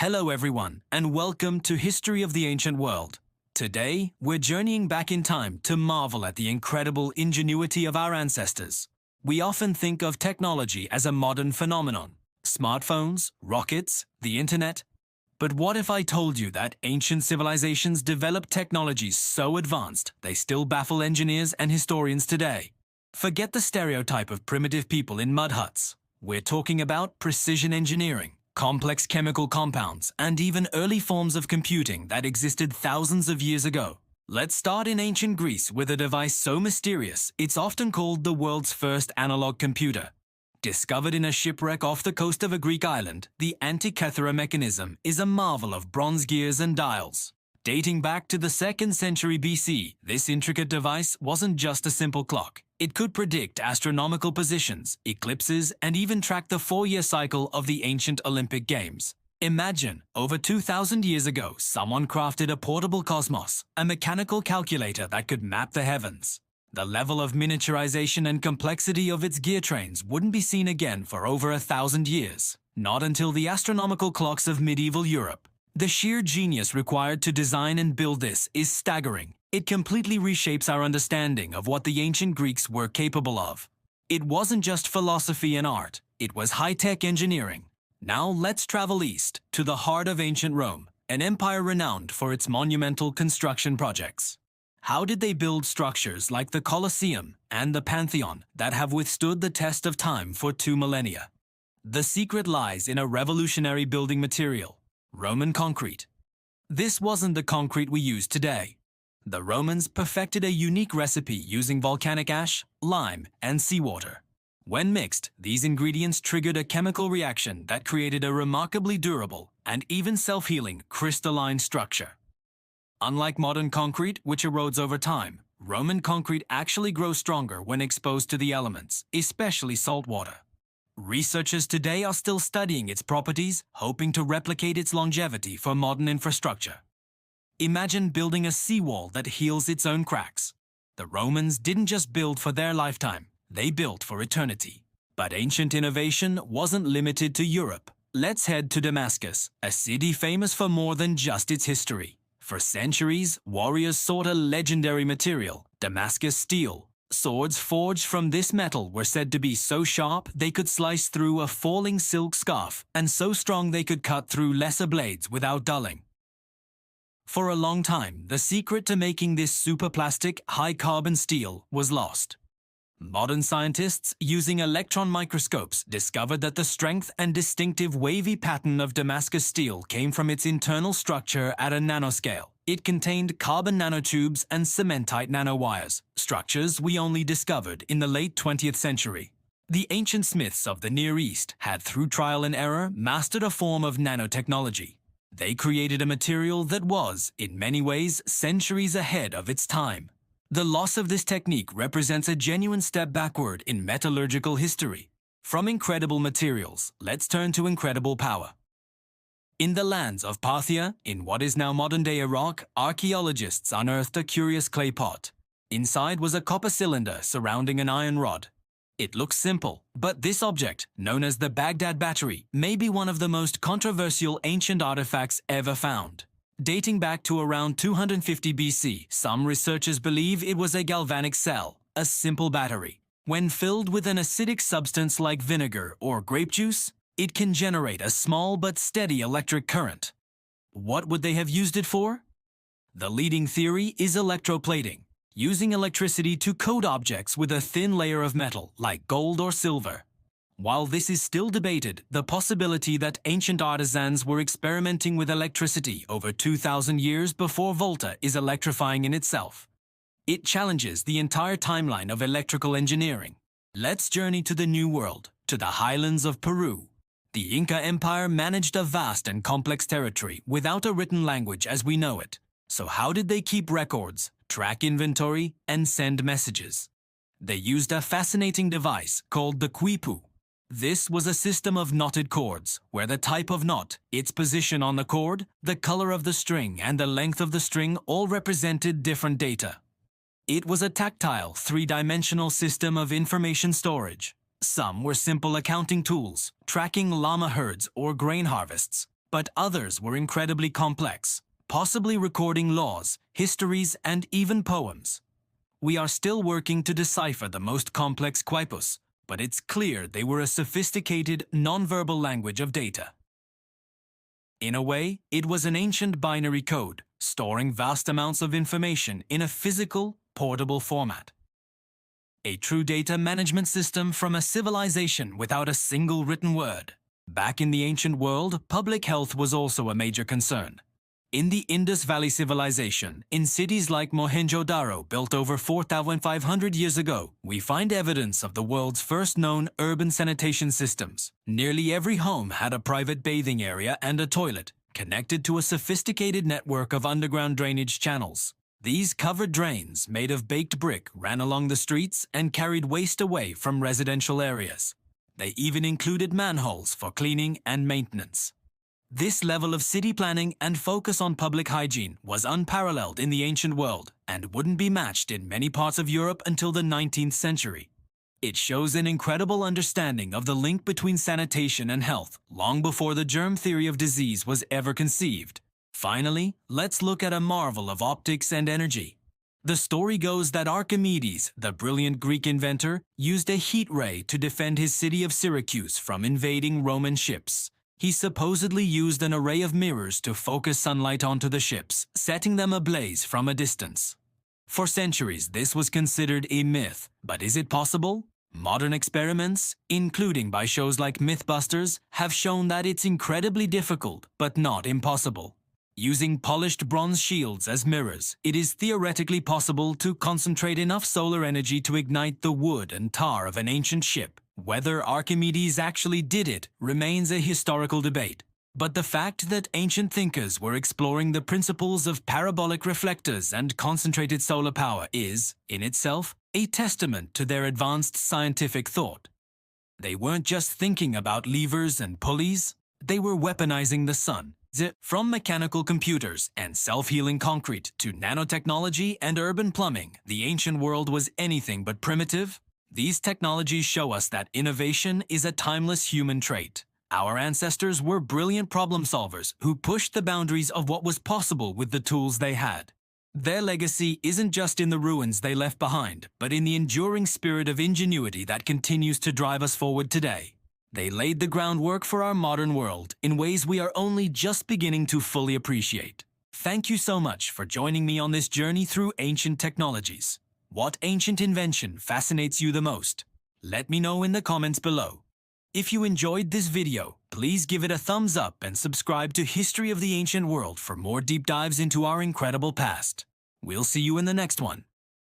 Hello everyone, and welcome to History of the Ancient World. Today, we're journeying back in time to marvel at the incredible ingenuity of our ancestors. We often think of technology as a modern phenomenon. Smartphones, rockets, the internet. But what if I told you that ancient civilizations developed technologies so advanced they still baffle engineers and historians today? Forget the stereotype of primitive people in mud huts. We're talking about precision engineering, complex chemical compounds, and even early forms of computing that existed thousands of years ago. Let's start in ancient Greece with a device so mysterious it's often called the world's first analog computer. Discovered in a shipwreck off the coast of a Greek island, the Antikythera mechanism is a marvel of bronze gears and dials. Dating back to the 2nd century BC, this intricate device wasn't just a simple clock. It could predict astronomical positions, eclipses, and even track the 4-year cycle of the ancient Olympic Games. Imagine, over 2,000 years ago, someone crafted a portable cosmos, a mechanical calculator that could map the heavens. The level of miniaturization and complexity of its gear trains wouldn't be seen again for over 1,000 years, not until the astronomical clocks of medieval Europe. The sheer genius required to design and build this is staggering. It completely reshapes our understanding of what the ancient Greeks were capable of. It wasn't just philosophy and art, it was high-tech engineering. Now let's travel east, to the heart of ancient Rome, an empire renowned for its monumental construction projects. How did they build structures like the Colosseum and the Pantheon that have withstood the test of time for 2 millennia? The secret lies in a revolutionary building material: Roman concrete. This wasn't the concrete we use today. The Romans perfected a unique recipe using volcanic ash, lime, and seawater. When mixed, these ingredients triggered a chemical reaction that created a remarkably durable and even self-healing crystalline structure. Unlike modern concrete, which erodes over time, Roman concrete actually grows stronger when exposed to the elements, especially salt water. Researchers today are still studying its properties, hoping to replicate its longevity for modern infrastructure. Imagine building a seawall that heals its own cracks. The Romans didn't just build for their lifetime, they built for eternity. But ancient innovation wasn't limited to Europe. Let's head to Damascus, a city famous for more than just its history. For centuries, warriors sought a legendary material, Damascus steel. Swords forged from this metal were said to be so sharp they could slice through a falling silk scarf, and so strong they could cut through lesser blades without dulling. For a long time, the secret to making this superplastic, high-carbon steel was lost. Modern scientists, using electron microscopes, discovered that the strength and distinctive wavy pattern of Damascus steel came from its internal structure at a nanoscale. It contained carbon nanotubes and cementite nanowires, structures we only discovered in the late 20th century. The ancient smiths of the Near East had, through trial and error, mastered a form of nanotechnology. They created a material that was, in many ways, centuries ahead of its time. The loss of this technique represents a genuine step backward in metallurgical history. From incredible materials, let's turn to incredible power. In the lands of Parthia, in what is now modern-day Iraq, archaeologists unearthed a curious clay pot. Inside was a copper cylinder surrounding an iron rod. It looks simple, but this object, known as the Baghdad Battery, may be one of the most controversial ancient artifacts ever found. Dating back to around 250 BC, some researchers believe it was a galvanic cell, a simple battery. When filled with an acidic substance like vinegar or grape juice, it can generate a small but steady electric current. What would they have used it for? The leading theory is electroplating, using electricity to coat objects with a thin layer of metal like gold or silver. While this is still debated, the possibility that ancient artisans were experimenting with electricity over 2,000 years before Volta is electrifying in itself. It challenges the entire timeline of electrical engineering. Let's journey to the New World, to the highlands of Peru. The Inca Empire managed a vast and complex territory without a written language as we know it. So how did they keep records, track inventory, and send messages? They used a fascinating device called the quipu. This was a system of knotted cords, where the type of knot, its position on the cord, the color of the string, and the length of the string all represented different data. It was a tactile, three-dimensional system of information storage. Some were simple accounting tools, tracking llama herds or grain harvests. but others were incredibly complex, possibly recording laws, histories, and even poems. We are still working to decipher the most complex quipus, but it's clear they were a sophisticated, non-verbal language of data. In a way, it was an ancient binary code, storing vast amounts of information in a physical, portable format. A true data management system from a civilization without a single written word. Back in the ancient world, public health was also a major concern. In the Indus Valley Civilization, in cities like Mohenjo-Daro, built over 4,500 years ago, we find evidence of the world's first known urban sanitation systems. Nearly every home had a private bathing area and a toilet, connected to a sophisticated network of underground drainage channels. These covered drains, made of baked brick, ran along the streets and carried waste away from residential areas. They even included manholes for cleaning and maintenance. This level of city planning and focus on public hygiene was unparalleled in the ancient world and wouldn't be matched in many parts of Europe until the 19th century. It shows an incredible understanding of the link between sanitation and health long before the germ theory of disease was ever conceived. Finally, let's look at a marvel of optics and energy. The story goes that Archimedes, the brilliant Greek inventor, used a heat ray to defend his city of Syracuse from invading Roman ships. He supposedly used an array of mirrors to focus sunlight onto the ships, setting them ablaze from a distance. For centuries, this was considered a myth, but is it possible? Modern experiments, including by shows like Mythbusters, have shown that it's incredibly difficult, but not impossible. Using polished bronze shields as mirrors, it is theoretically possible to concentrate enough solar energy to ignite the wood and tar of an ancient ship. Whether Archimedes actually did it remains a historical debate. But the fact that ancient thinkers were exploring the principles of parabolic reflectors and concentrated solar power is, in itself, a testament to their advanced scientific thought. They weren't just thinking about levers and pulleys, they were weaponizing the sun. From mechanical computers and self-healing concrete to nanotechnology and urban plumbing, the ancient world was anything but primitive. These technologies show us that innovation is a timeless human trait. Our ancestors were brilliant problem solvers who pushed the boundaries of what was possible with the tools they had. Their legacy isn't just in the ruins they left behind, but in the enduring spirit of ingenuity that continues to drive us forward today. They laid the groundwork for our modern world in ways we are only just beginning to fully appreciate. Thank you so much for joining me on this journey through ancient technologies. What ancient invention fascinates you the most? Let me know in the comments below. If you enjoyed this video, please give it a thumbs up and subscribe to History of the Ancient World for more deep dives into our incredible past. We'll see you in the next one.